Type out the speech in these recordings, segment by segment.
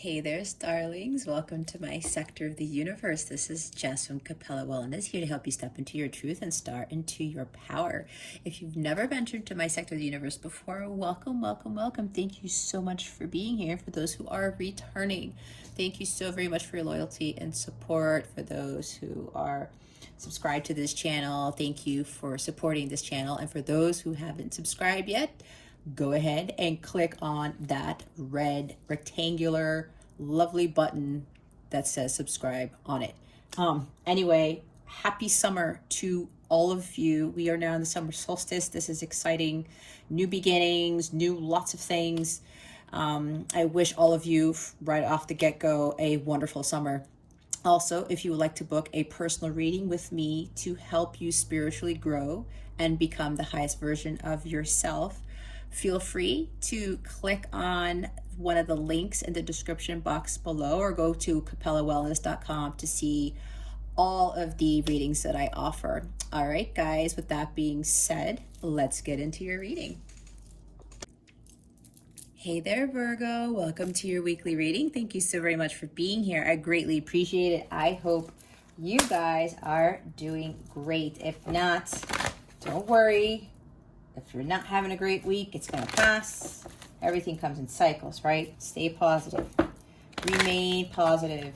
Hey there, starlings. Welcome to my sector of the universe. This is Jess from Capella Wellness, here to help you step into your truth and start into your power. If you've never ventured to my sector of the universe before, welcome, welcome, welcome. Thank you so much for being here. For those who are returning, thank you so very much for your loyalty and support. For those who are subscribed to this channel, thank you for supporting this channel. And for those who haven't subscribed yet, go ahead and click on that red rectangular lovely button that says subscribe on it. Anyway, happy summer to all of you. We are now in the summer solstice. This is exciting. New beginnings, lots of things. I wish all of you right off the get-go a wonderful summer. Also, if you would like to book a personal reading with me to help you spiritually grow and become the highest version of yourself, feel free to click on one of the links in the description box below or go to capellawellness.com to see all of the readings that I offer. All right, guys, with that being said, let's get into your reading. Hey there, Virgo. Welcome to your weekly reading. Thank you so very much for being here. I greatly appreciate it. I hope you guys are doing great. If not, don't worry. If you're not having a great week, it's going to pass. Everything comes in cycles, right? Stay positive. Remain positive.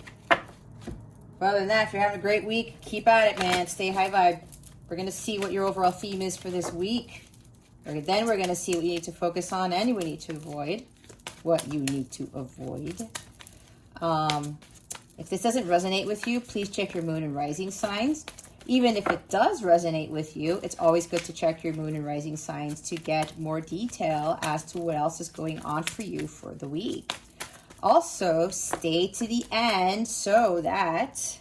But other than that, if you're having a great week, keep at it, man. Stay high vibe. We're going to see what your overall theme is for this week. Then we're going to see what you need to focus on and what you need to avoid. If this doesn't resonate with you, please check your moon and rising signs. Even if it does resonate with you, it's always good to check your moon and rising signs to get more detail as to what else is going on for you for the week. Also, stay to the end so that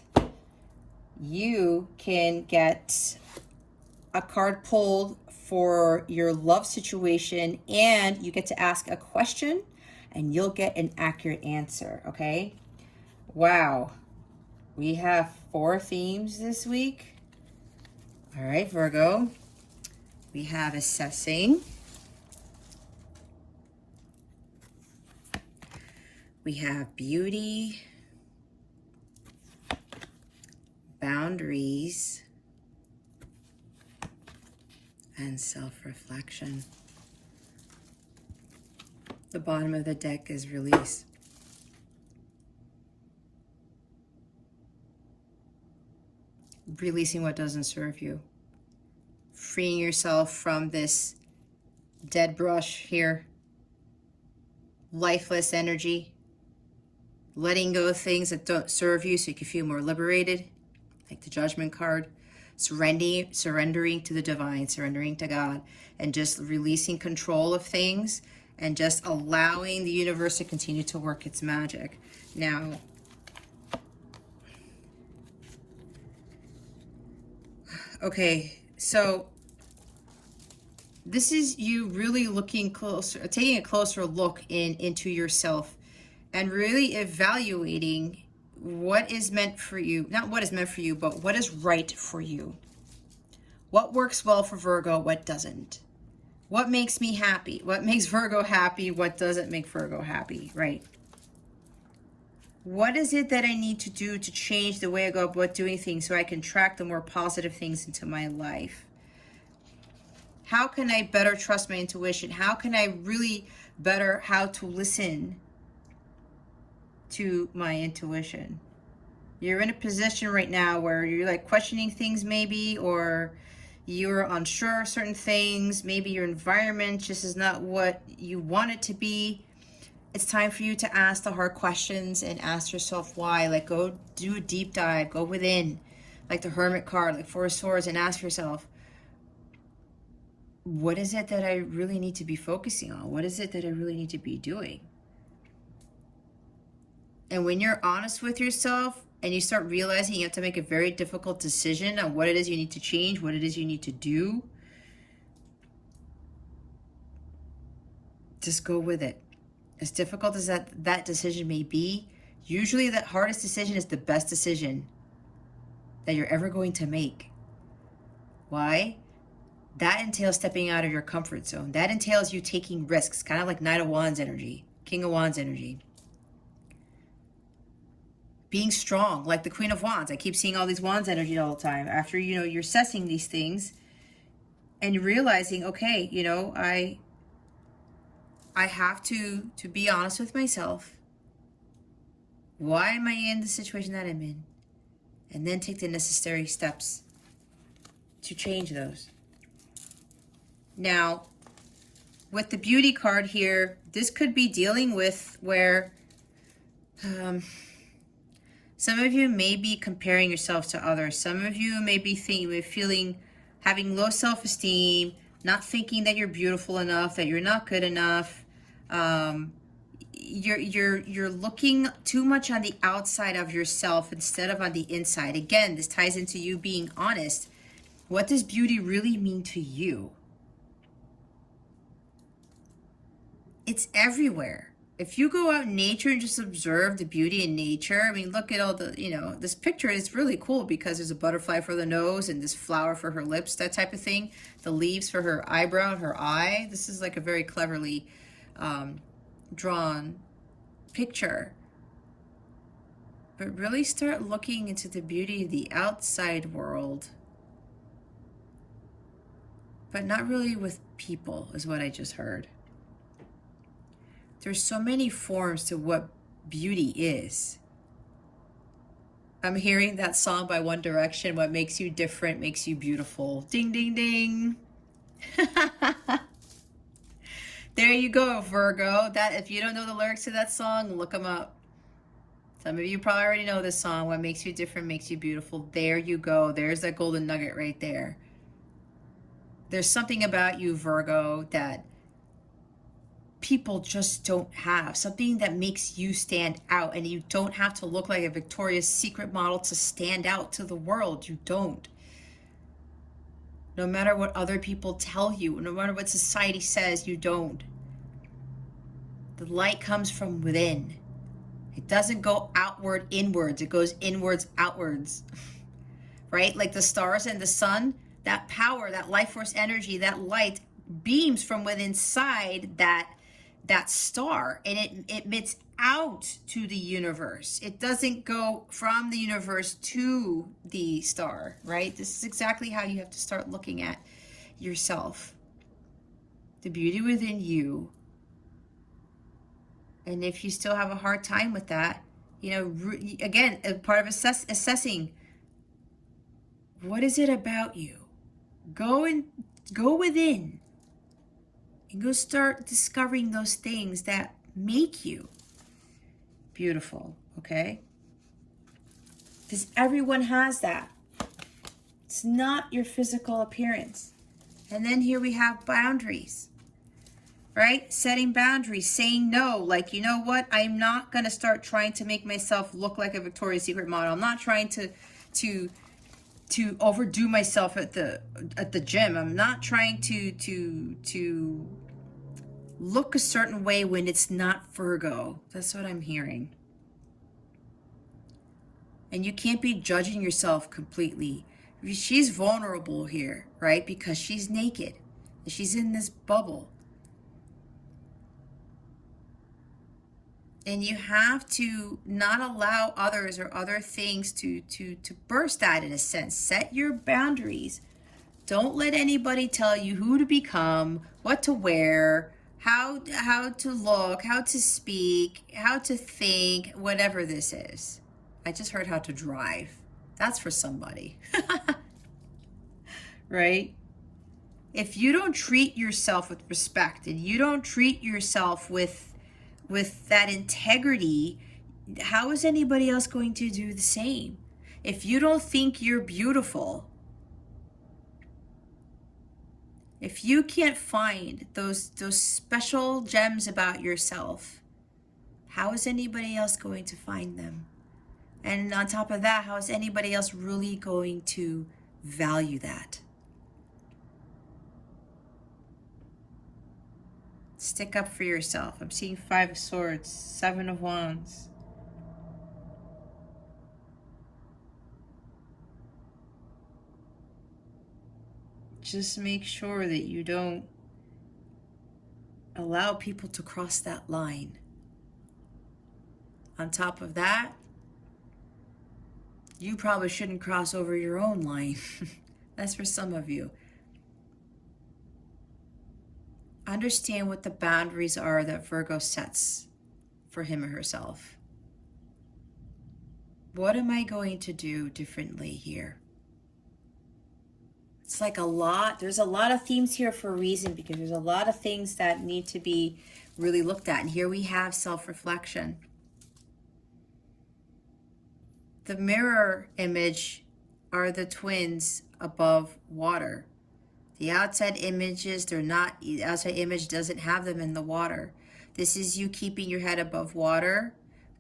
you can get a card pulled for your love situation, and you get to ask a question and you'll get an accurate answer, okay? Wow. We have 4 themes this week. All right, Virgo. We have assessing. We have beauty, boundaries, and self-reflection. The bottom of the deck is release. Releasing what doesn't serve you. Freeing yourself from this dead brush here. Lifeless energy. Letting go of things that don't serve you so you can feel more liberated. Like the Judgment card. Surrendering to the divine, surrendering to God. And just releasing control of things. And just allowing the universe to continue to work its magic. Now, okay, so this is you really looking closer, taking a closer look into yourself and really evaluating what is meant for you. Not what is meant for you, but what is right for you. What works well for Virgo, what doesn't. What makes me happy? What makes Virgo happy? What doesn't make Virgo happy, right? What is it that I need to do to change the way I go about doing things so I can attract the more positive things into my life? How can I better trust my intuition? How can I really better how to listen to my intuition? You're in a position right now where you're like questioning things maybe, or you're unsure of certain things. Maybe your environment just is not what you want it to be. It's time for you to ask the hard questions and ask yourself why. Like, go do a deep dive, go within, like the Hermit card, like 4 of Swords, and ask yourself, what is it that I really need to be focusing on? What is it that I really need to be doing? And when you're honest with yourself and you start realizing you have to make a very difficult decision on what it is you need to change, what it is you need to do, just go with it. As difficult as that decision may be, usually that hardest decision is the best decision that you're ever going to make. Why? That entails stepping out of your comfort zone. That entails you taking risks, kind of like Knight of Wands energy, King of Wands energy. being strong, like the Queen of Wands. I keep seeing all these Wands energy all the time. After, you're assessing these things and realizing, okay, I have to be honest with myself. Why am I in the situation that I'm in? And then take the necessary steps to change those. Now, with the beauty card here, this could be dealing with where some of you may be comparing yourself to others. Some of you may be having low self-esteem, not thinking that you're beautiful enough, that you're not good enough. You're looking too much on the outside of yourself instead of on the inside. Again, this ties into you being honest. What does beauty really mean to you? It's everywhere. If you go out in nature and just observe the beauty in nature, I mean, look at all the, this picture is really cool because there's a butterfly for the nose and this flower for her lips, that type of thing. The leaves for her eyebrow and her eye. This is like a very cleverly drawn picture. But really start looking into the beauty of the outside world. But not really with people, is what I just heard. There's so many forms to what beauty is. I'm hearing that song by One Direction, what makes you different makes you beautiful. Ding, ding, ding. There you go, Virgo. That, if you don't know the lyrics to that song, look them up. Some of you probably already know this song, what makes you different makes you beautiful. There you go. There's that golden nugget right there. There's something about you, Virgo, that people just don't have. Something that makes you stand out, and you don't have to look like a Victoria's Secret model to stand out to the world. You don't. No matter what other people tell you, no matter what society says, you don't. The light comes from within. It doesn't go outward inwards. It goes inwards outwards. Right? Like the stars and the sun, that power, that life force energy, that light beams from within inside that star, and it emits out to the universe. It doesn't go from the universe to the star, right? This is exactly how you have to start looking at yourself. The beauty within you. And if you still have a hard time with that, again, a part of assessing, what is it about you? Go within and go start discovering those things that make you beautiful, okay? Because everyone has that. It's not your physical appearance. And then here we have boundaries, right? Setting boundaries, saying no. Like, you know what? I'm not going to start trying to make myself look like a Victoria's Secret model. I'm not trying to overdo myself at the gym. I'm not trying to look a certain way when it's not Virgo. That's what I'm hearing. And you can't be judging yourself completely. She's vulnerable here, right? Because she's naked. She's in this bubble. And you have to not allow others or other things to burst that, in a sense. Set your boundaries. Don't let anybody tell you who to become, what to wear, how to look, how to speak, how to think, whatever this is. I just heard how to drive. That's for somebody. Right? If you don't treat yourself with respect, and you don't treat yourself with that integrity, how is anybody else going to do the same? If you don't think you're beautiful, if you can't find those special gems about yourself, how is anybody else going to find them? And on top of that, how is anybody else really going to value that? Stick up for yourself. I'm seeing 5 of Swords, 7 of Wands. Just make sure that you don't allow people to cross that line. On top of that, You probably shouldn't cross over your own line. That's for some of you. Understand what the boundaries are that Virgo sets for him or herself. What am I going to do differently here? It's like there's a lot of themes here for a reason, because there's a lot of things that need to be really looked at. And here we have self-reflection. The mirror image are the twins above water. The outside images, the outside image doesn't have them in the water. This is you keeping your head above water.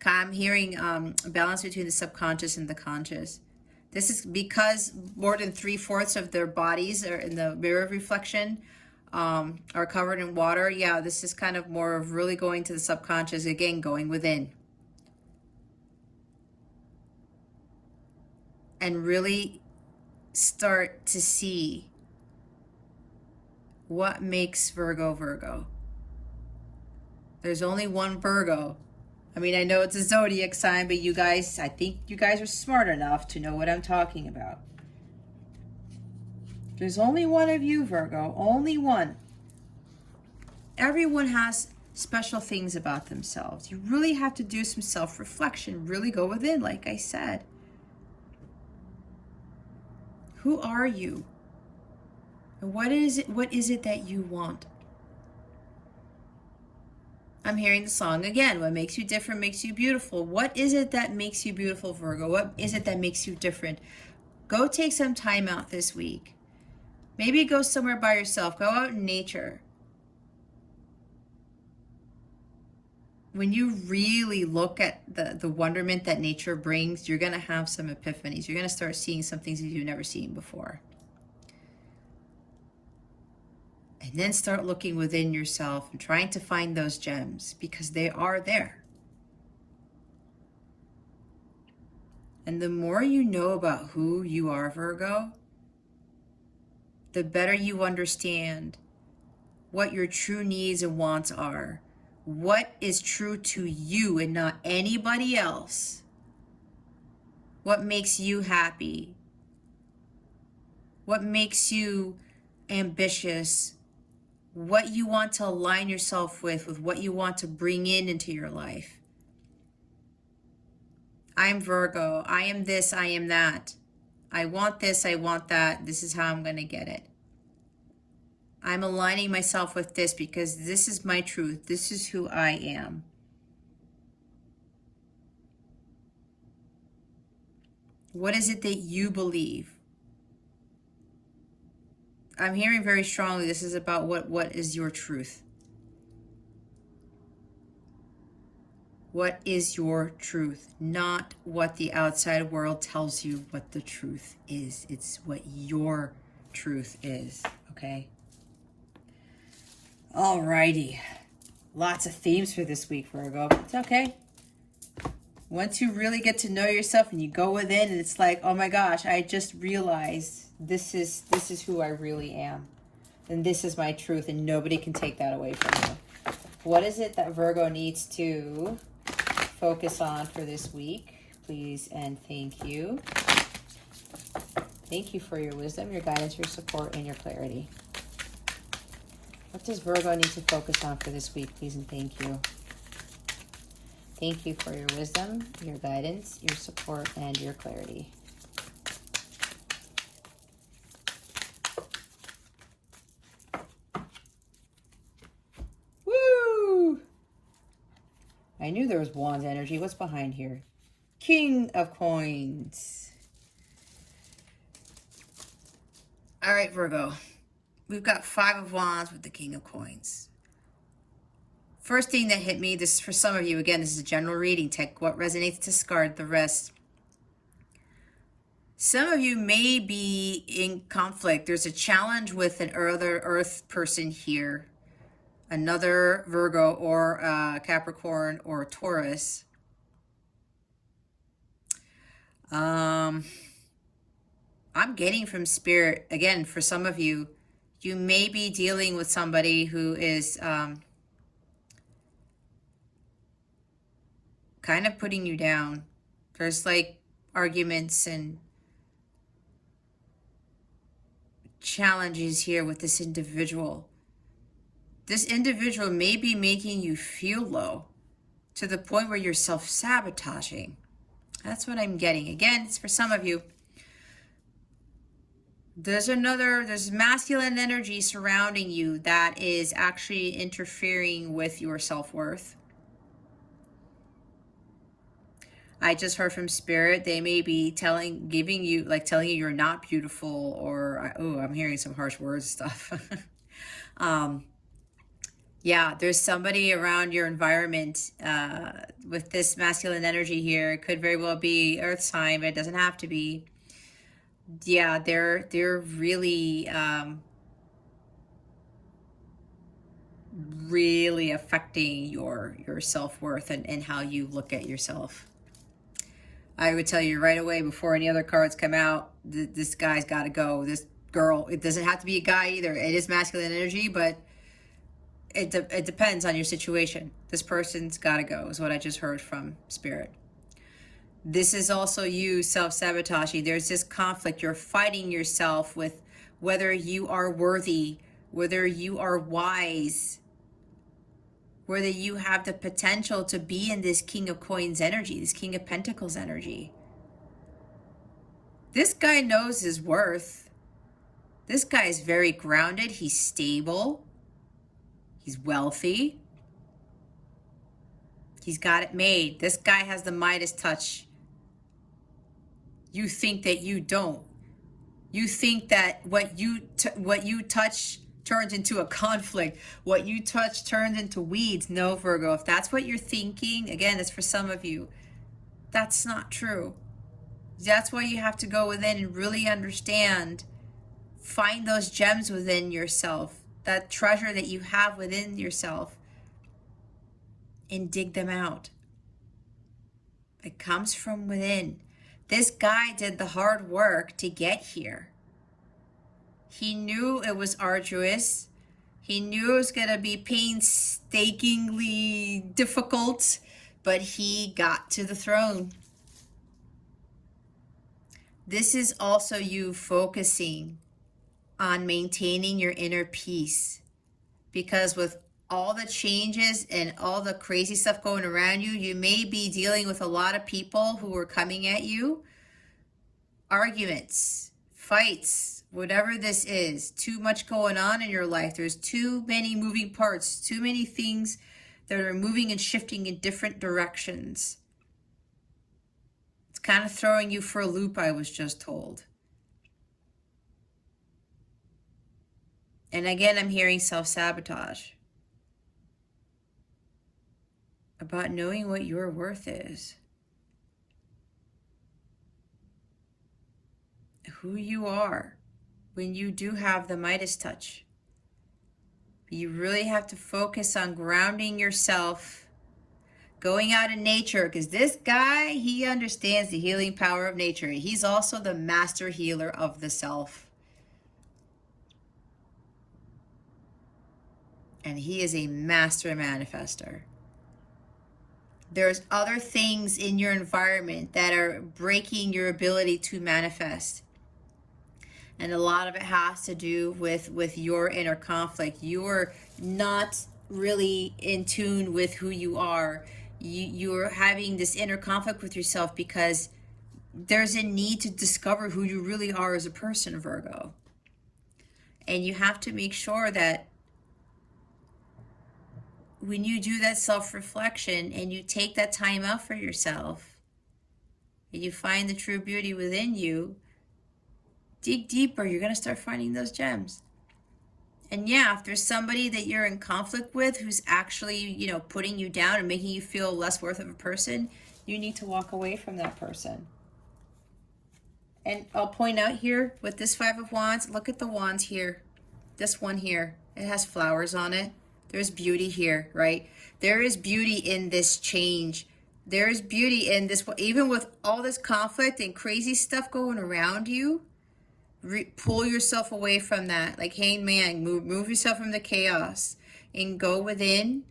I'm hearing balance between the subconscious and the conscious. This is because more than 3/4 of their bodies are in the mirror reflection, are covered in water. Yeah, this is kind of more of really going to the subconscious, again, going within. And really start to see what makes Virgo Virgo. There's only one Virgo. I mean, I know it's a zodiac sign, but you guys, I think you guys are smart enough to know what I'm talking about. There's only one of you, Virgo, only one. Everyone has special things about themselves. You really have to do some self-reflection, really go within, like I said. Who are you? And what is it that you want? I'm hearing the song again. What makes you different makes you beautiful. What is it that makes you beautiful, Virgo? What is it that makes you different? Go take some time out this week. Maybe go somewhere by yourself. Go out in nature. When you really look at the wonderment that nature brings, you're going to have some epiphanies. You're going to start seeing some things that you've never seen before. And then start looking within yourself and trying to find those gems, because they are there. And the more you know about who you are, Virgo, the better you understand what your true needs and wants are. What is true to you and not anybody else. What makes you happy. What makes you ambitious. What you want to align yourself with what you want to bring into your life. I'm Virgo. I am this, I am that. I want this, I want that. This is how I'm going to get it. I'm aligning myself with this because this is my truth. This is who I am. What is it that you believe? I'm hearing very strongly this is about what is your truth. What is your truth? Not what the outside world tells you what the truth is. It's what your truth is, okay? Alrighty. Lots of themes for this week, Virgo. It's okay. Once you really get to know yourself and you go within and it's like, oh my gosh, I just realized this is who I really am. And this is my truth, and nobody can take that away from you. What is it that Virgo needs to focus on for this week? Please and thank you. Thank you for your wisdom, your guidance, your support, and your clarity. What does Virgo need to focus on for this week? Please and thank you. Thank you for your wisdom, your guidance, your support, and your clarity. Woo! I knew there was Wands energy. What's behind here? King of Coins. All right, Virgo. We've got 5 of Wands with the King of Coins. First thing that hit me, this is for some of you, again, this is a general reading. Take what resonates, discard the rest. Some of you may be in conflict. There's a challenge with another Earth person here. Another Virgo or Capricorn or Taurus. I'm getting from Spirit, again, for some of you, you may be dealing with somebody who is kind of putting you down. There's like arguments and challenges here with this individual. This individual may be making you feel low to the point where you're self-sabotaging. That's what I'm getting. Again, it's for some of you. There's masculine energy surrounding you that is actually interfering with your self-worth. I just heard from Spirit, they may be telling you you're not beautiful, or, oh, I'm hearing some harsh words stuff. Yeah, there's somebody around your environment with this masculine energy here. It could very well be Earth sign, but it doesn't have to be. Yeah, they're really really affecting your self-worth and how you look at yourself. I would tell you right away before any other cards come out, this guy's got to go. This girl, it doesn't have to be a guy either. It is masculine energy, but it depends on your situation. This person's got to go is what I just heard from Spirit. This is also you self-sabotaging. There's this conflict. You're fighting yourself with whether you are worthy, whether you are wise, whether you have the potential to be in this King of Coins energy, this King of Pentacles energy. This guy knows his worth. This guy is very grounded. He's stable. He's wealthy. He's got it made. This guy has the Midas touch. You think that you don't. You think that what you touch turns into a conflict. What you touch turns into weeds. No, Virgo, if that's what you're thinking, again, it's for some of you, that's not true. That's why you have to go within and really understand, find those gems within yourself, that treasure that you have within yourself, and dig them out. It comes from within. This guy did the hard work to get here. He knew it was arduous. He knew it was going to be painstakingly difficult, but he got to the throne. This is also you focusing on maintaining your inner peace, because with all the changes and all the crazy stuff going around you, you may be dealing with a lot of people who are coming at you. Arguments, fights, whatever this is, too much going on in your life. There's too many moving parts, too many things that are moving and shifting in different directions. It's kind of throwing you for a loop, I was just told. And again, I'm hearing self-sabotage. About knowing what your worth is. Who you are when you do have the Midas touch. You really have to focus on grounding yourself, going out in nature, because this guy, he understands the healing power of nature. He's also the master healer of the self. And he is a master manifester. There's other things in your environment that are breaking your ability to manifest. And a lot of it has to do with your inner conflict. You're not really in tune with who you are. You're having this inner conflict with yourself because there's a need to discover who you really are as a person, Virgo. And you have to make sure that when you do that self-reflection and you take that time out for yourself and you find the true beauty within you, dig deeper, you're going to start finding those gems. And yeah, if there's somebody that you're in conflict with who's actually, putting you down and making you feel less worth of a person, you need to walk away from that person. And I'll point out here with this Five of Wands, look at the wands here. This one here, it has flowers on it. There's beauty here, right? There is beauty in this change. There is beauty in this, even with all this conflict and crazy stuff going around you. Pull yourself away from that, like hangman. Move yourself from the chaos and go within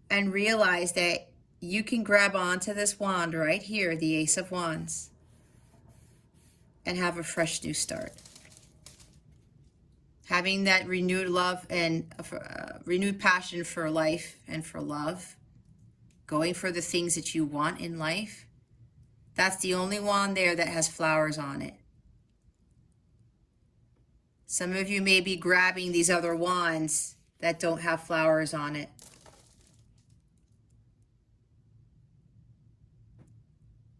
and realize that you can grab onto this wand right here, the Ace of Wands, and have a fresh new start. Having that renewed love and renewed passion for life and for love, going for the things that you want in life. That's the only wand there that has flowers on it. Some of you may be grabbing these other wands that don't have flowers on it.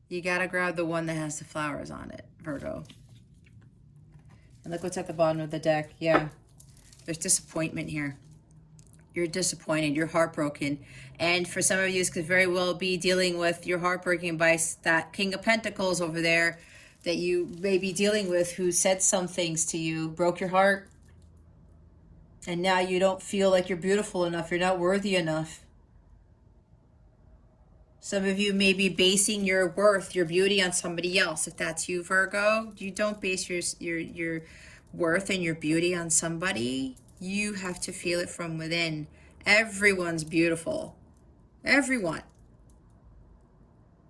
You got to grab the one that has the flowers on it, Virgo. And look what's at the bottom of the deck. Yeah, there's disappointment here. You're disappointed. You're heartbroken. And for some of you, this could very well be dealing with your heartbreaking by that King of Pentacles over there that you may be dealing with, who said some things to you, broke your heart. And now you don't feel like you're beautiful enough. You're not worthy enough. Some of you may be basing your worth, your beauty on somebody else. If that's you, Virgo, you don't base your worth and your beauty on somebody. You have to feel it from within. Everyone's beautiful. Everyone.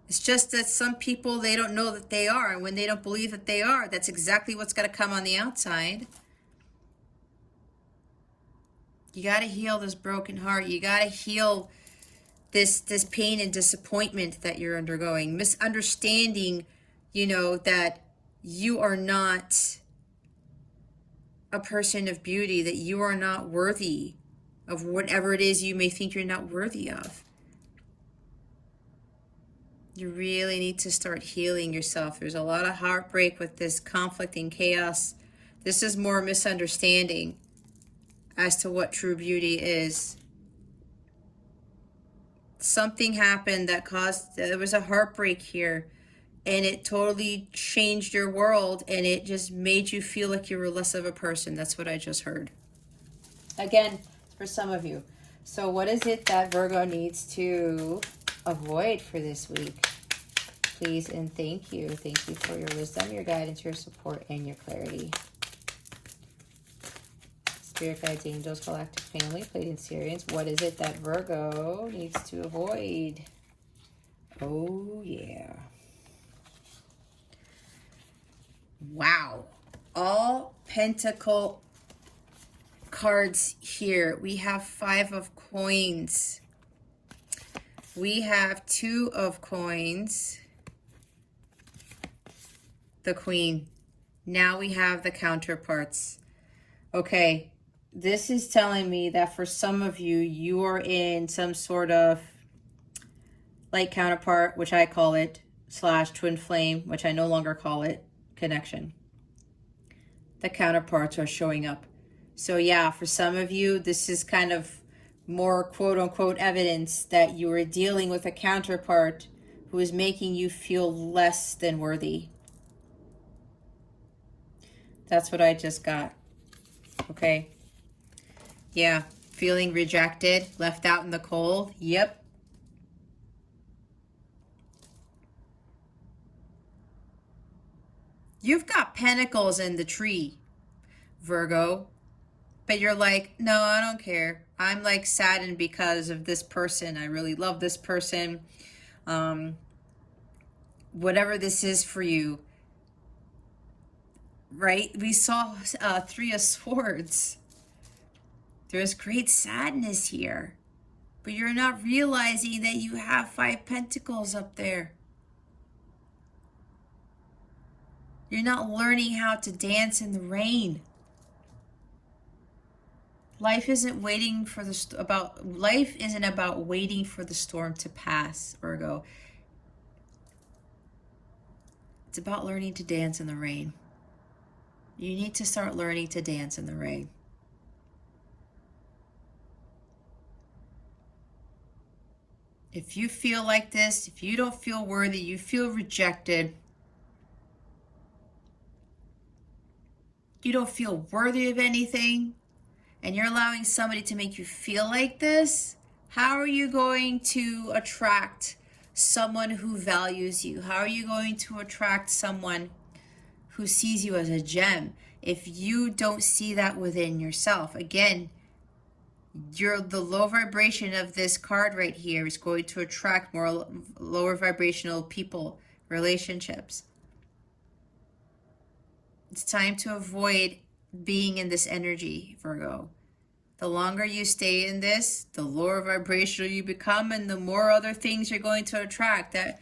It's just that some people, they don't know that they are. And when they don't believe that they are, that's exactly what's going to come on the outside. You got to heal this broken heart. You got to heal this pain and disappointment that you're undergoing, misunderstanding, that you are not a person of beauty, that you are not worthy of whatever it is you may think you're not worthy of. You really need to start healing yourself. There's a lot of heartbreak with this conflict and chaos. This is more misunderstanding as to what true beauty is. Something happened that there was a heartbreak here, and it totally changed your world, and it just made you feel like you were less of a person. That's what I just heard. Again, for some of you. So what is it that Virgo needs to avoid for this week? Please and thank you. Thank you for your wisdom, your guidance, your support, and your clarity. Spirit guides, angels, galactic family, Pleiadian Sirians. What is it that Virgo needs to avoid? Oh, yeah. Wow. All Pentacle cards here. We have 5 of coins. We have 2 of coins. The Queen. Now we have the counterparts. Okay. This is telling me that for some of you, you are in some sort of light counterpart, which I call it, / twin flame, which I no longer call it, connection. The counterparts are showing up. So yeah, for some of you, this is kind of more quote unquote evidence that you are dealing with a counterpart who is making you feel less than worthy. That's what I just got. Okay. Yeah, feeling rejected, left out in the cold. Yep. You've got pentacles in the tree, Virgo, but you're like, no, I don't care. I'm like saddened because of this person. I really love this person. Whatever this is for you, right? We saw 3 of Swords. There's great sadness here, but you're not realizing that you have 5 Pentacles up there. You're not learning how to dance in the rain. Life isn't waiting for life isn't about waiting for the storm to pass, Virgo. It's about learning to dance in the rain. You need to start learning to dance in the rain. If you feel like this, if you don't feel worthy, you feel rejected, you don't feel worthy of anything, and you're allowing somebody to make you feel like this, how are you going to attract someone who values you? How are you going to attract someone who sees you as a gem if you don't see that within yourself? Again, The low vibration of this card right here is going to attract more lower vibrational people, relationships. It's time to avoid being in this energy, Virgo. The longer you stay in this, the lower vibrational you become, and the more other things you're going to attract that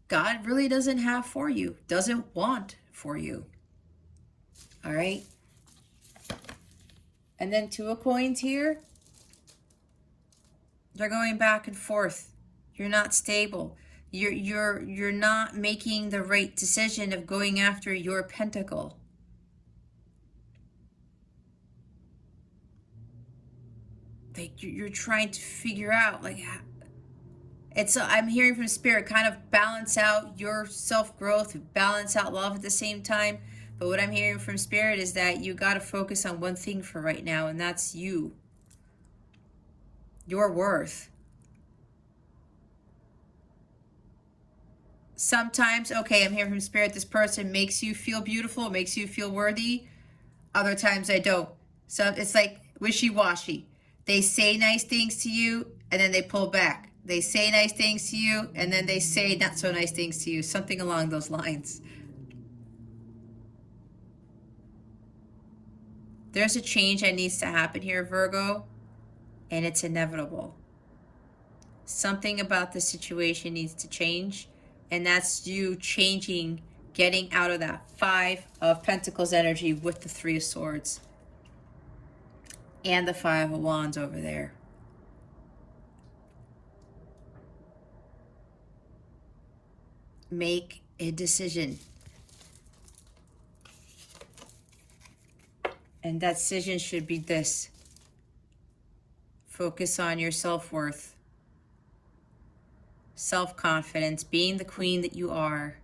God really doesn't have for you, doesn't want for you. All right? And then 2 of coins here. They're going back and forth. You're not stable. You're not making the right decision of going after your pentacle. Like you're trying to figure out, like, I'm hearing from Spirit, kind of balance out your self-growth, balance out love at the same time. But what I'm hearing from Spirit is that you got to focus on one thing for right now, and that's you. Your worth. Sometimes, okay, I'm hearing from Spirit, this person makes you feel beautiful, makes you feel worthy. Other times I don't. So it's like wishy-washy. They say nice things to you, and then they pull back. They say nice things to you, and then they say not so nice things to you. Something along those lines. There's a change that needs to happen here, Virgo, and it's inevitable. Something about the situation needs to change, and that's you changing, getting out of that 5 of Pentacles energy with the 3 of Swords and the 5 of Wands over there. Make a decision. And that decision should be this. Focus on your self-worth, self-confidence, being the queen that you are,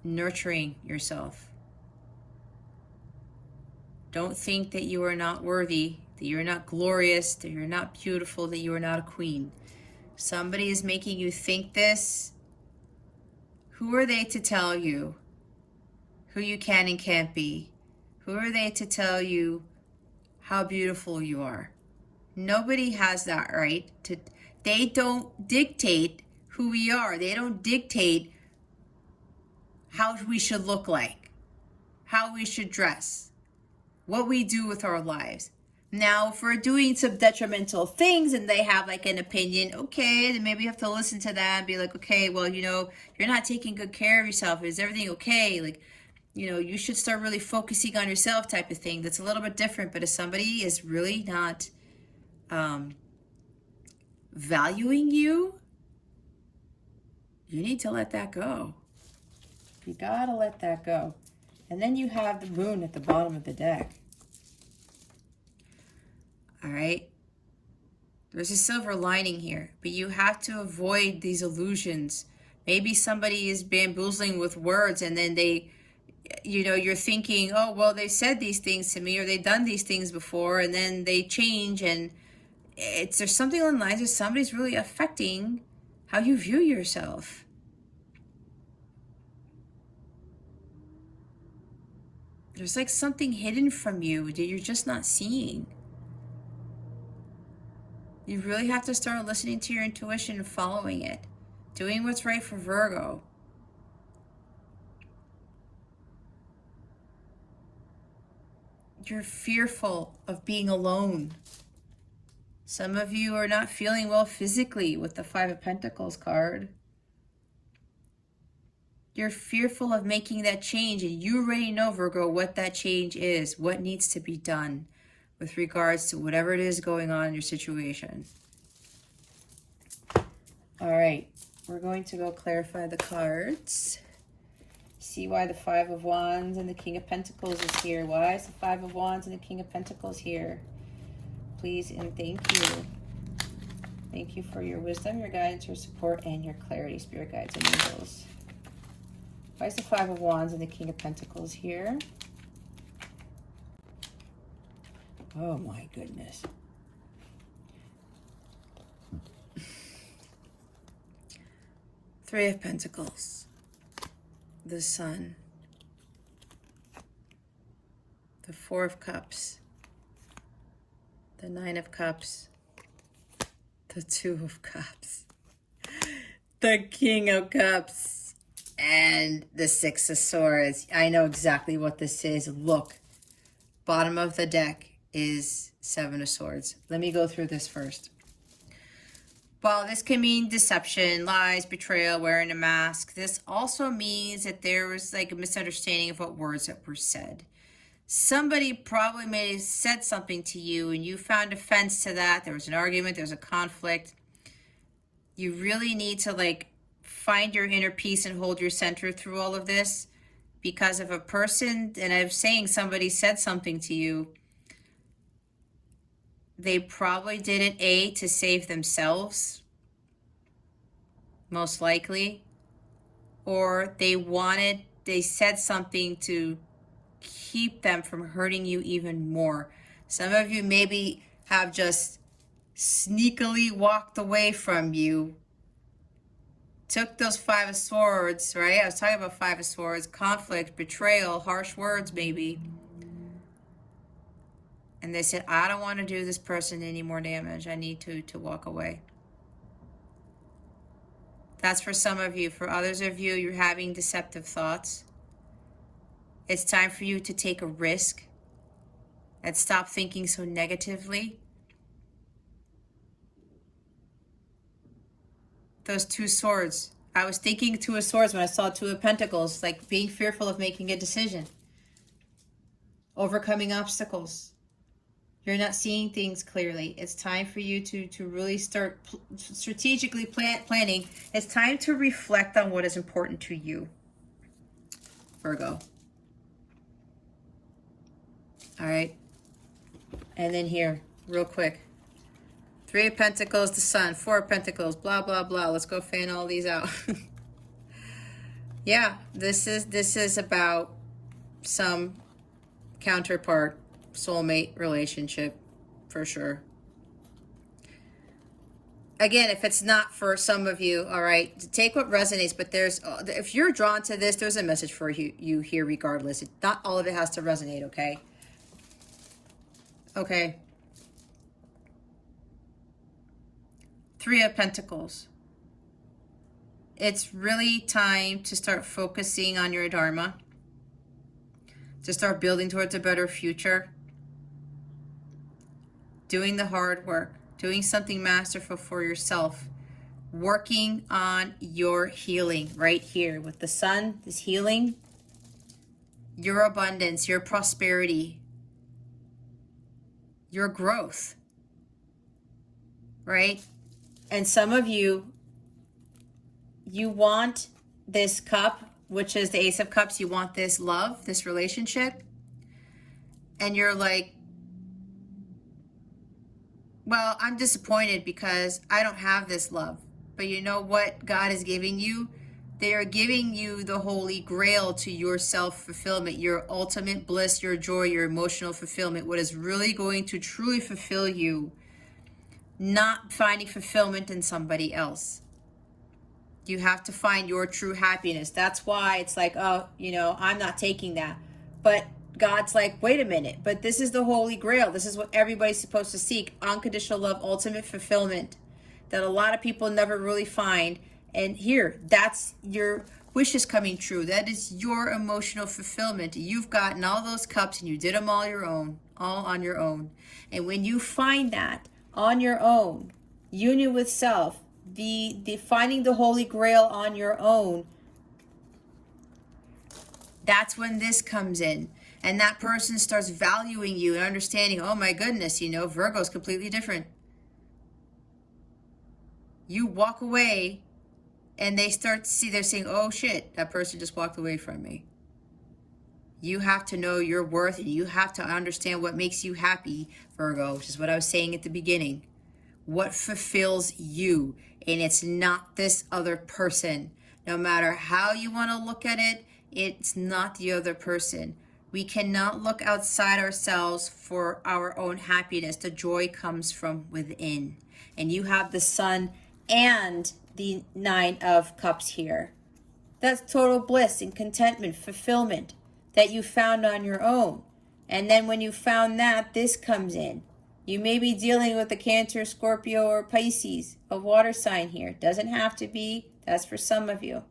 nurturing yourself. Don't think that you are not worthy, that you're not glorious, that you're not beautiful, that you are not a queen. Somebody is making you think this. Who are they to tell you who you can and can't be? Who are they to tell you how beautiful you are? Nobody has that right. They don't dictate who we are. They don't dictate how we should look like, how we should dress, what we do with our lives. Now, if we're doing some detrimental things and they have like an opinion, okay, then maybe you have to listen to that and be like, okay, well, you're not taking good care of yourself. Is everything okay? Like, you should start really focusing on yourself type of thing. That's a little bit different. But if somebody is really not valuing you, you need to let that go. You gotta let that go. And then you have the moon at the bottom of the deck. All right. There's a silver lining here, but you have to avoid these illusions. Maybe somebody is bamboozling with words and then you're thinking, oh, well, they said these things to me or they've done these things before, and then they change, and there's something along the lines of somebody's really affecting how you view yourself. There's like something hidden from you that you're just not seeing. You really have to start listening to your intuition and following it. Doing what's right for Virgo. You're fearful of being alone. Some of you are not feeling well physically with the 5 of Pentacles card. You're fearful of making that change, and you already know, Virgo, what that change is, what needs to be done with regards to whatever it is going on in your situation. All right, we're going to go clarify the cards. See why the 5 of Wands and the King of Pentacles is here. Why is the 5 of Wands and the King of Pentacles here? Please and thank you. Thank you for your wisdom, your guidance, your support, and your clarity, Spirit guides and angels. Why is the 5 of Wands and the King of Pentacles here? Oh my goodness. Three of Pentacles. The Sun. The 4 of Cups. the Nine of Cups, the Two of Cups, the King of Cups, and the Six of Swords. I know exactly what this is. Look, bottom of the deck is Seven of Swords. Let me go through this first. Well, this can mean deception, lies, betrayal, wearing a mask. This also means that there was like a misunderstanding of what words that were said. Somebody probably may have said something to you and you found offense to that. There was an argument, there was a conflict. You really need to like find your inner peace and hold your center through all of this, because if a person, and I'm saying somebody said something to you, they probably did it to save themselves, most likely, or they said something to keep them from hurting you even more. Some of you maybe have just sneakily walked away from you, took those Five of Swords, right? I was talking about Five of Swords, conflict, betrayal, harsh words maybe. And they said, I don't want to do this person any more damage. I need to walk away. That's for some of you. For others of you, you're having deceptive thoughts. It's time for you to take a risk and stop thinking so negatively. Those Two Swords. I was thinking Two of Swords when I saw Two of Pentacles, like being fearful of making a decision. Overcoming obstacles. You're not seeing things clearly. It's time for you to really start strategically planning. It's time to reflect on what is important to you, Virgo. All right. And then here, real quick. Three of Pentacles, the Sun. Four of Pentacles, blah, blah, blah. Let's go fan all these out. Yeah, this is about some counterpart, soulmate relationship, for sure. Again, if it's not for some of you, all right, take what resonates, but if you're drawn to this, there's a message for you here regardless. Not all of it has to resonate, okay? Okay. Three of Pentacles. It's really time to start focusing on your Dharma, to start building towards a better future, doing the hard work, doing something masterful for yourself, working on your healing right here with the Sun, this healing, your abundance, your prosperity, your growth, right? And some of you, you want this cup, which is the Ace of Cups. You want this love, this relationship. And you're like, well, I'm disappointed because I don't have this love. But you know what God is giving you? They are giving you the holy grail to your self-fulfillment, your ultimate bliss, your joy, your emotional fulfillment, what is really going to truly fulfill you, not finding fulfillment in somebody else. You have to find your true happiness. That's why it's like, oh, I'm not taking that. But God's like, wait a minute, but this is the holy grail. This is what everybody's supposed to seek. Unconditional love, ultimate fulfillment that a lot of people never really find. And here, that's your wishes coming true. That is your emotional fulfillment. You've gotten all those cups and you did them all on your own. And when you find that on your own, union with self, the finding the holy grail on your own, that's when this comes in. And that person starts valuing you and understanding, oh my goodness, Virgo's completely different. You walk away and they're saying, oh shit, that person just walked away from me. You have to know your worth and you have to understand what makes you happy, Virgo, which is what I was saying at the beginning. What fulfills you, and it's not this other person. No matter how you want to look at it, it's not the other person. We cannot look outside ourselves for our own happiness. The joy comes from within. And you have the Sun and the Nine of Cups here. That's total bliss and contentment, fulfillment that you found on your own. And then when you found that, this comes in. You may be dealing with a Cancer, Scorpio, or Pisces, a water sign here. Doesn't have to be. That's for some of you.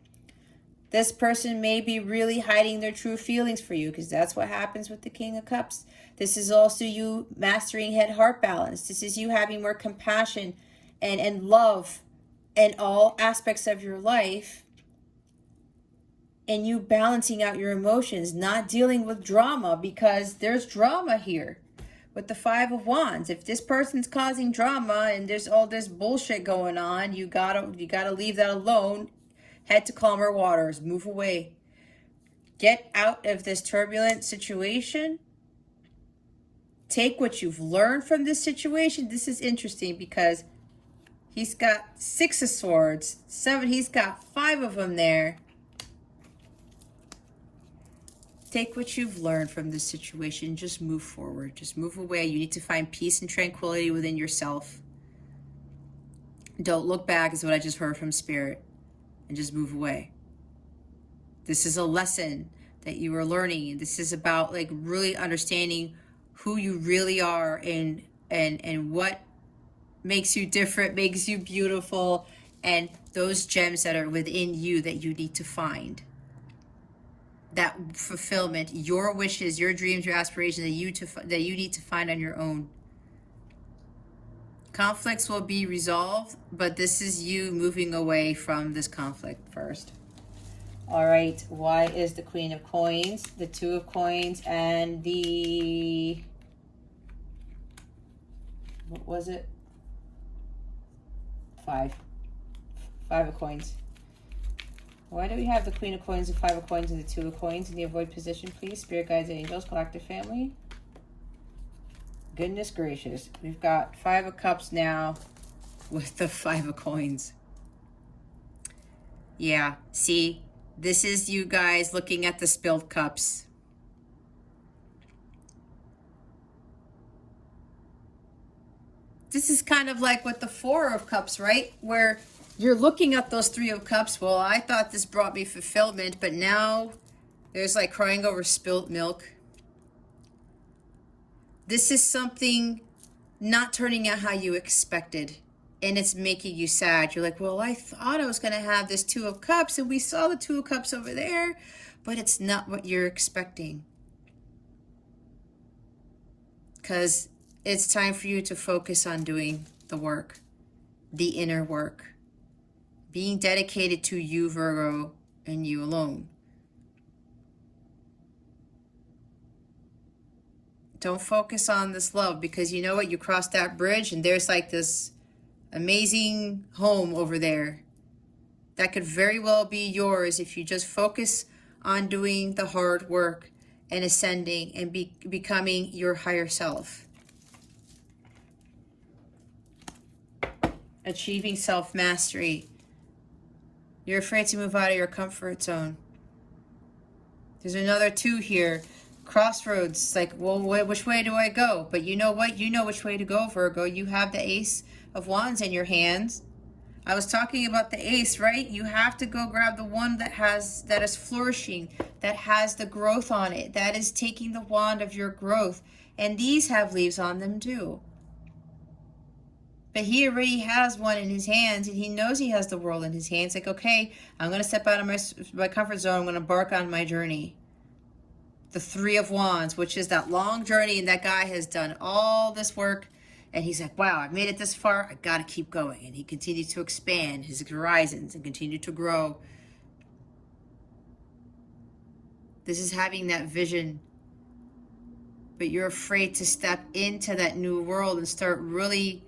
This person may be really hiding their true feelings for you, because that's what happens with the King of Cups. This is also you mastering head-heart balance. This is you having more compassion and love in all aspects of your life, and you balancing out your emotions, not dealing with drama, because there's drama here with the Five of Wands. If this person's causing drama and there's all this bullshit going on, you gotta leave that alone. Head to calmer waters. Move away. Get out of this turbulent situation. Take what you've learned from this situation. This is interesting because he's got 6 of Swords, 7. He's got 5 of them there. Take what you've learned from this situation. Just move forward. Just move away. You need to find peace and tranquility within yourself. Don't look back is what I just heard from Spirit. And just move away. This is a lesson that you are learning. This is about like really understanding who you really are and what makes you different, makes you beautiful, and those gems that are within you that you need to find. That fulfillment, your wishes, your dreams, your aspirations that you need to find on your own. Conflicts will be resolved, but this is you moving away from this conflict first. All right, why is the Queen of Coins, the 2 of Coins, and the... what was it? 5 of Coins. Why do we have the Queen of Coins, the 5 of Coins, and the 2 of Coins in the avoid position, please? Spirit guides and angels, collective family. Goodness gracious. We've got 5 of Cups now with the 5 of Coins. Yeah, see, this is you guys looking at the spilled cups. This is kind of like with the 4 of Cups, right? Where you're looking at those 3 of Cups. Well, I thought this brought me fulfillment, but now there's like crying over spilt milk. This is something not turning out how you expected, and it's making you sad. You're like, well, I thought I was going to have this 2 of Cups, and we saw the 2 of Cups over there, but it's not what you're expecting. Because it's time for you to focus on doing the work, the inner work, being dedicated to you, Virgo, and you alone. Don't focus on this love, because you know what? You cross that bridge and there's like this amazing home over there that could very well be yours if you just focus on doing the hard work and ascending and becoming your higher self. Achieving self-mastery. You're afraid to move out of your comfort zone. There's another 2 here. Crossroads, like, well, which way do I go? But you know what? You know which way to go, Virgo. You have the Ace of Wands in your hands. I was talking about the Ace, right? You have to go grab the one that is flourishing, that has the growth on it, that is taking the wand of your growth. And these have leaves on them too. But he already has one in his hands, and he knows he has the world in his hands. Like, okay, I'm going to step out of my comfort zone. I'm going to embark on my journey. The 3 of Wands, which is that long journey, and that guy has done all this work, and he's like, wow, I've made it this far, I gotta keep going. And he continues to expand his horizons and continue to grow. This is having that vision, but you're afraid to step into that new world and start really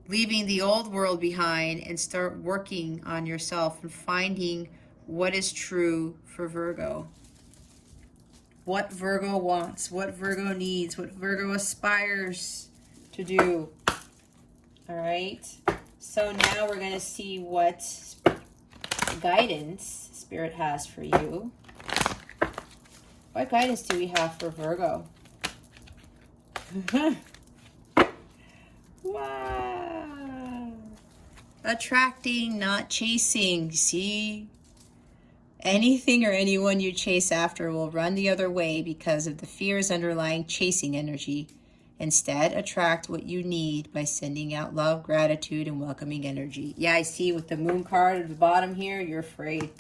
leaving the old world behind and start working on yourself and finding what is true for Virgo. What Virgo wants, what Virgo needs, what Virgo aspires to do. All right. So now we're going to see what guidance Spirit has for you. What guidance do we have for Virgo? Wow. Attracting, not chasing. See? Anything or anyone you chase after will run the other way because of the fears underlying chasing energy. Instead, attract what you need by sending out love, gratitude, and welcoming energy. Yeah, I see with the moon card at the bottom here, you're afraid.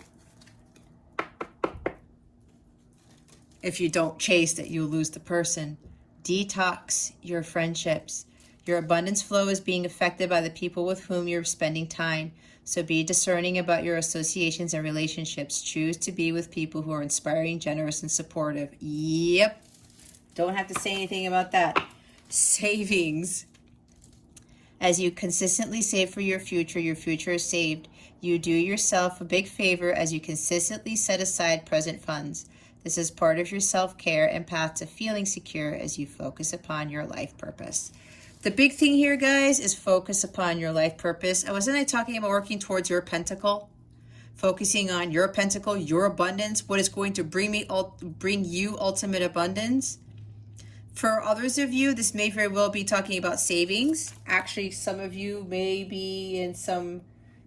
If you don't chase that, you'll lose the person. Detox your friendships. Your abundance flow is being affected by the people with whom you're spending time. So be discerning about your associations and relationships. Choose to be with people who are inspiring, generous, and supportive. Yep. Don't have to say anything about that. Savings. As you consistently save for your future is saved. You do yourself a big favor as you consistently set aside present funds. This is part of your self-care and path to feeling secure as you focus upon your life purpose. The big thing here, guys, is focus upon your life purpose. Wasn't I talking about working towards your pentacle? Focusing on your pentacle, your abundance, what is going to bring you ultimate abundance. For others of you, this may very well be talking about savings. Actually, some of you may be in some,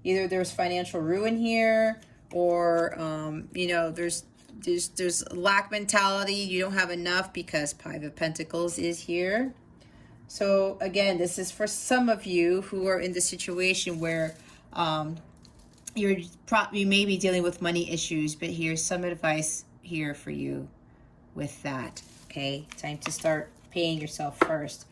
either there's financial ruin here, or there's lack mentality. You don't have enough because Five of Pentacles is here. So again, this is for some of you who are in the situation where you may be dealing with money issues, but here's some advice here for you with that. Okay, time to start paying yourself first.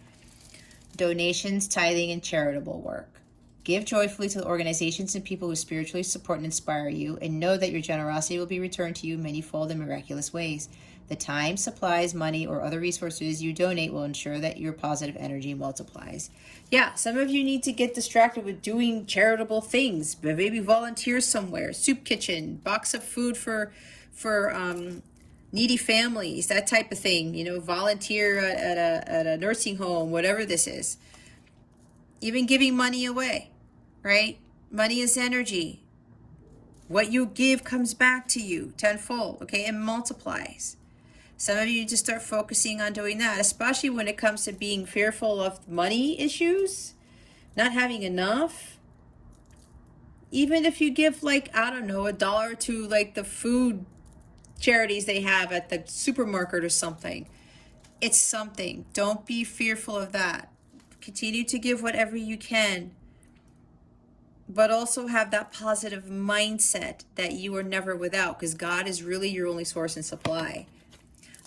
Donations, tithing, and charitable work. Give joyfully to the organizations and people who spiritually support and inspire you, and know that your generosity will be returned to you manyfold in miraculous ways. The time, supplies, money, or other resources you donate will ensure that your positive energy multiplies. Yeah, some of you need to get distracted with doing charitable things, but maybe volunteer somewhere, soup kitchen, box of food for needy families, that type of thing. Volunteer at a nursing home, whatever this is. Even giving money away, right? Money is energy. What you give comes back to you tenfold, okay, and multiplies. Some of you need to start focusing on doing that, especially when it comes to being fearful of money issues, not having enough. Even if you give, $1 to the food charities they have at the supermarket or something, it's something. Don't be fearful of that. Continue to give whatever you can, but also have that positive mindset that you are never without, because God is really your only source and supply.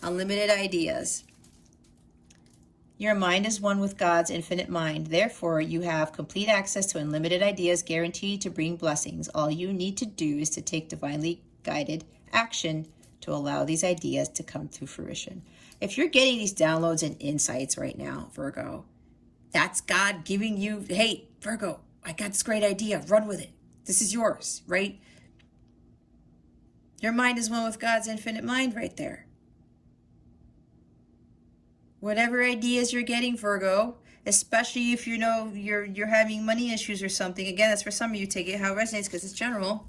Unlimited ideas. Your mind is one with God's infinite mind. Therefore, you have complete access to unlimited ideas guaranteed to bring blessings. All you need to do is to take divinely guided action to allow these ideas to come to fruition. If you're getting these downloads and insights right now, Virgo, that's God giving you, hey, Virgo, I got this great idea. Run with it. This is yours, right? Your mind is one with God's infinite mind right there. Whatever ideas you're getting, Virgo, especially if you're having money issues or something. Again, that's for some of you. Take it how it resonates because it's general.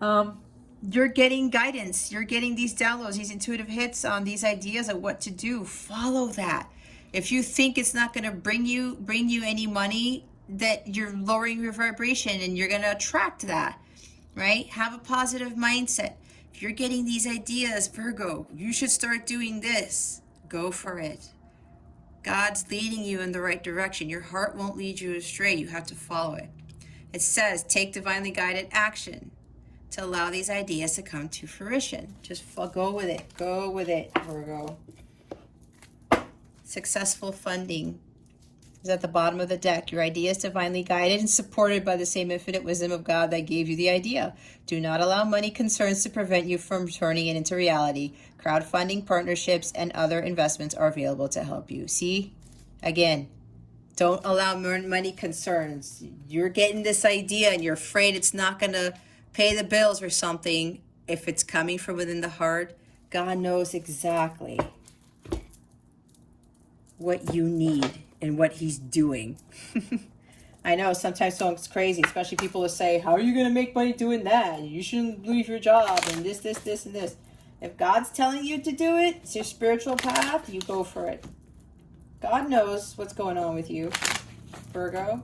You're getting guidance. You're getting these downloads, these intuitive hits on these ideas of what to do. Follow that. If you think it's not going to bring you any money, that you're lowering your vibration and you're going to attract that, right? Have a positive mindset. If you're getting these ideas, Virgo, you should start doing this. Go for it. God's leading you in the right direction. Your heart won't lead you astray. You have to follow it. It says, take divinely guided action to allow these ideas to come to fruition. Just go with it. Go with it, Virgo. Successful funding is at the bottom of the deck. Your idea is divinely guided and supported by the same infinite wisdom of God that gave you the idea. Do not allow money concerns to prevent you from turning it into reality. Crowdfunding, partnerships, and other investments are available to help you. See? Again, don't allow money concerns. You're getting this idea and you're afraid it's not going to pay the bills or something. If it's coming from within the heart, God knows exactly what you need and what he's doing. I know sometimes sounds crazy, especially people will say, how are you going to make money doing that? You shouldn't leave your job and this, and this. If God's telling you to do it, it's your spiritual path, you go for it. God knows what's going on with you, Virgo.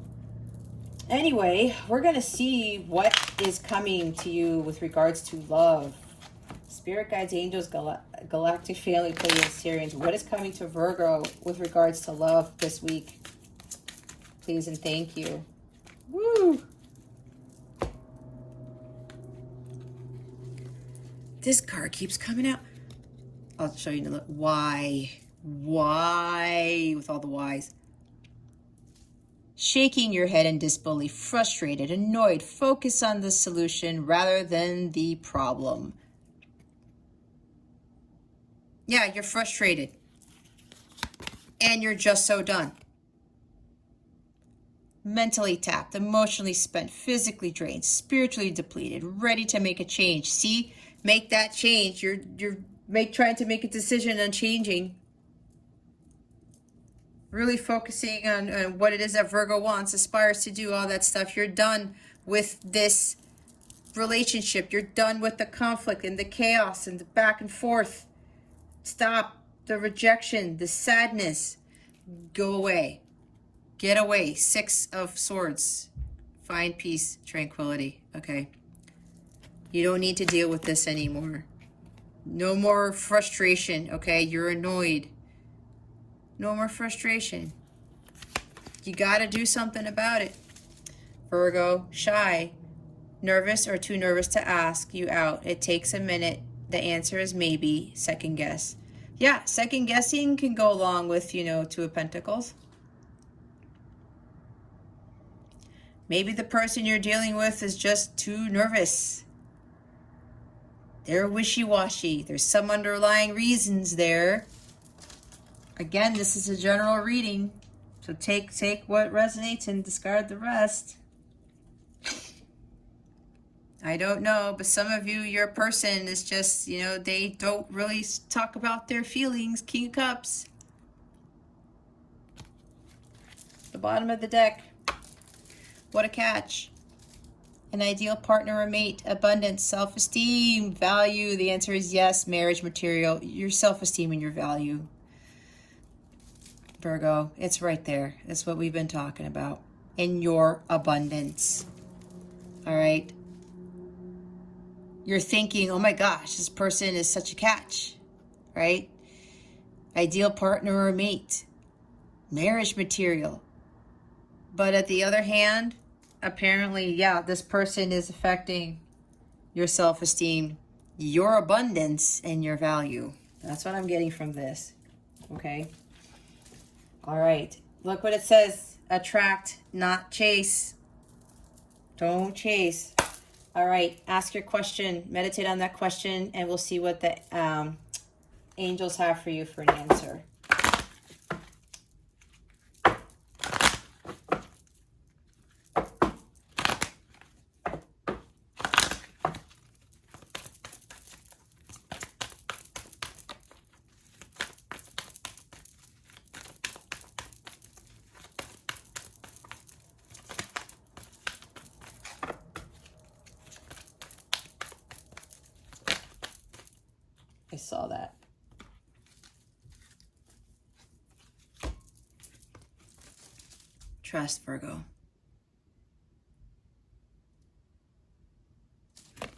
Anyway, we're going to see what is coming to you with regards to love, Spirit guides, angels, galactic family, Pleiadians, what is coming to Virgo with regards to love this week? Please and thank you. Woo! This card keeps coming out. I'll show you why. Why? With all the whys. Shaking your head in disbelief, frustrated, annoyed. Focus on the solution rather than the problem. Yeah, you're frustrated. And you're just so done. Mentally tapped, emotionally spent, physically drained, spiritually depleted, ready to make a change. See, make that change. You're trying to make a decision on changing. Really focusing on what it is that Virgo wants, aspires to do, all that stuff. You're done with this relationship. You're done with the conflict and the chaos and the back and forth. Stop the rejection, the sadness. Go away. Get away. 6 of Swords. Find peace, tranquility. Okay. You don't need to deal with this anymore. No more frustration. Okay. You're annoyed. No more frustration. You got to do something about it. Virgo, shy, nervous or too nervous to ask you out. It takes a minute. The answer is maybe. Second guess. Yeah, second guessing can go along with, 2 of Pentacles. Maybe the person you're dealing with is just too nervous. They're wishy-washy. There's some underlying reasons there. Again, this is a general reading. So take what resonates and discard the rest. I don't know, but some of you, your person is just, they don't really talk about their feelings. King of Cups. The bottom of the deck. What a catch. An ideal partner or mate, abundance, self-esteem, value. The answer is yes, marriage material. Your self-esteem and your value. Virgo, it's right there. That's what we've been talking about. In your abundance. All right. You're thinking, oh my gosh, this person is such a catch, right? Ideal partner or mate, marriage material. But at the other hand, apparently, yeah, this person is affecting your self-esteem, your abundance, and your value. That's what I'm getting from this, okay? All right, look what it says. Attract, not chase. Don't chase. All right, ask your question, meditate on that question, and we'll see what the angels have for you for an answer. I saw that. Trust, Virgo. The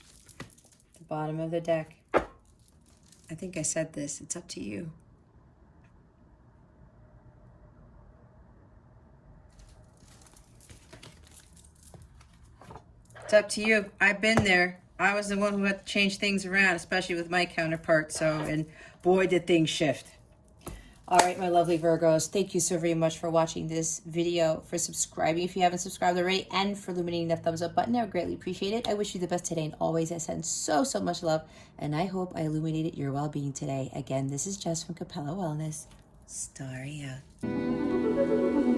bottom of the deck. I think I said this. It's up to you. It's up to you. I've been there. I was the one who had to change things around, especially with my counterpart. So, and boy, did things shift. All right, my lovely Virgos, thank you so very much for watching this video, for subscribing if you haven't subscribed already, and for illuminating that thumbs up button. I would greatly appreciate it. I wish you the best today and always. I send so much love, and I hope I illuminated your well-being today. Again, this is Jess from Capella Wellness. Starry out.